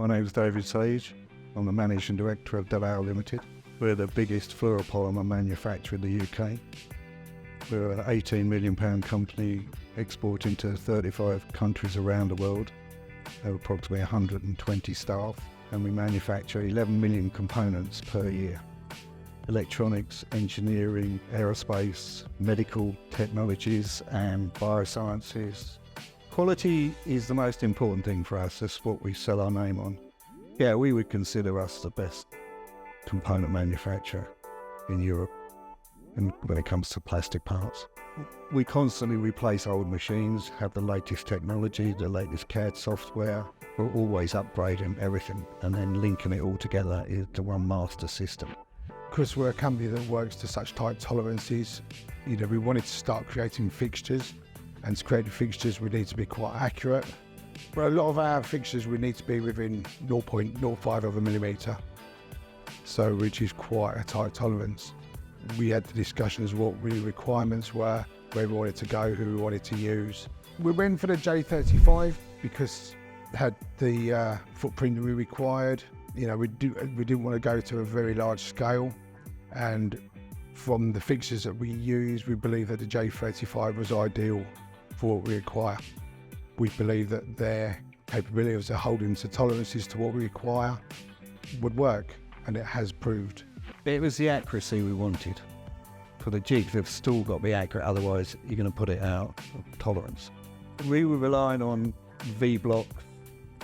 My name is David Sage. I'm the Managing Director of Dalal Limited. We're the biggest fluoropolymer manufacturer in the UK. We're an £18 million company exporting to 35 countries around the world. There are approximately 120 staff, and we manufacture 11 million components per year. Electronics, engineering, aerospace, medical technologies and biosciences. Quality is the most important thing for us. That's what we sell our name on. Yeah, we would consider us the best component manufacturer in Europe and when it comes to plastic parts. We constantly replace old machines, have the latest technology, the latest CAD software. We're always upgrading everything and then linking it all together into one master system. Because we're a company that works to such tight tolerances, we wanted to start creating fixtures, and to create the fixtures we need to be quite accurate. But a lot of our fixtures we need to be within 0.05 of a millimetre, so which is quite a tight tolerance. We had the discussions what the requirements were, where we wanted to go, who we wanted to use. We went for the J35 because it had the footprint we required. We didn't want to go to a very large scale, and from the fixtures that we use, we believe that the J35 was ideal for what we require. We believe that their capabilities of holding to tolerances to what we require would work, and it has proved. It was the accuracy we wanted. For the jigs, they've still got to be accurate, otherwise you're going to put it out of tolerance. We were relying on V-block.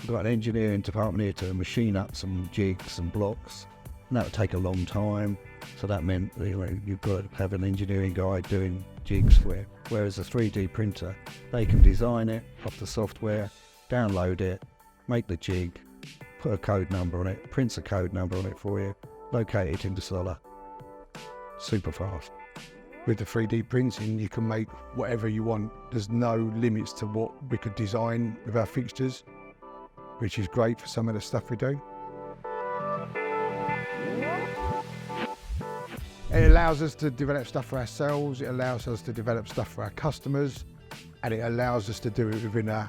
We've got an engineering department here to machine up some jigs and blocks, and that would take a long time. So that meant you've got to have an engineering guy doing jigs for it. Whereas a 3D printer, they can design it off the software, download it, make the jig, put a code number on it, prints a code number on it for you, locate it into Solar. Super fast. With the 3D printing, you can make whatever you want. There's no limits to what we could design with our fixtures, which is great for some of the stuff we do. It allows us to develop stuff for ourselves, it allows us to develop stuff for our customers, and it allows us to do it within a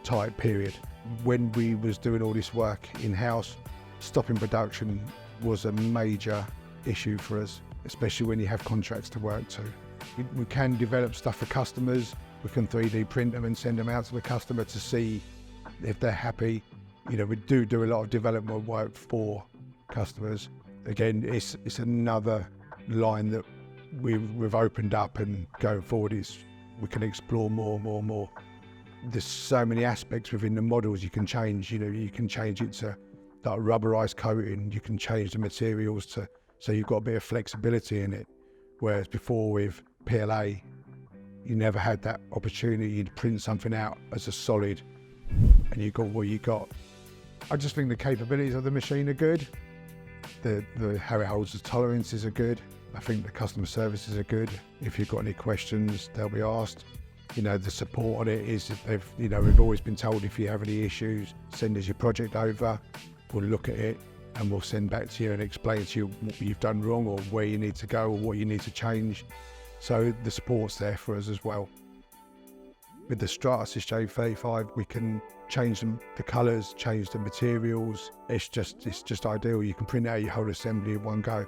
tight period. When we was doing all this work in-house, stopping production was a major issue for us, especially when you have contracts to work to. We can develop stuff for customers, we can 3D print them and send them out to the customer to see if they're happy. We do a lot of development work for customers. Again, it's another line that we've opened up, and going forward we can explore more. There's so many aspects within the models you can change. You can change it to like rubberized coating, you can change the materials so you've got a bit of flexibility in it. Whereas before with PLA, you never had that opportunity. You'd print something out as a solid and you got what you got. I just think the capabilities of the machine are good. How it holds the tolerances are good. I think the customer services are good. If you've got any questions, they'll be asked. The support on it is, we've always been told if you have any issues, send us your project over. We'll look at it and we'll send back to you and explain to you what you've done wrong or where you need to go or what you need to change. So the support's there for us as well. With the Stratasys J35, we can change the colours, change the materials. It's just ideal. You can print out your whole assembly in one go.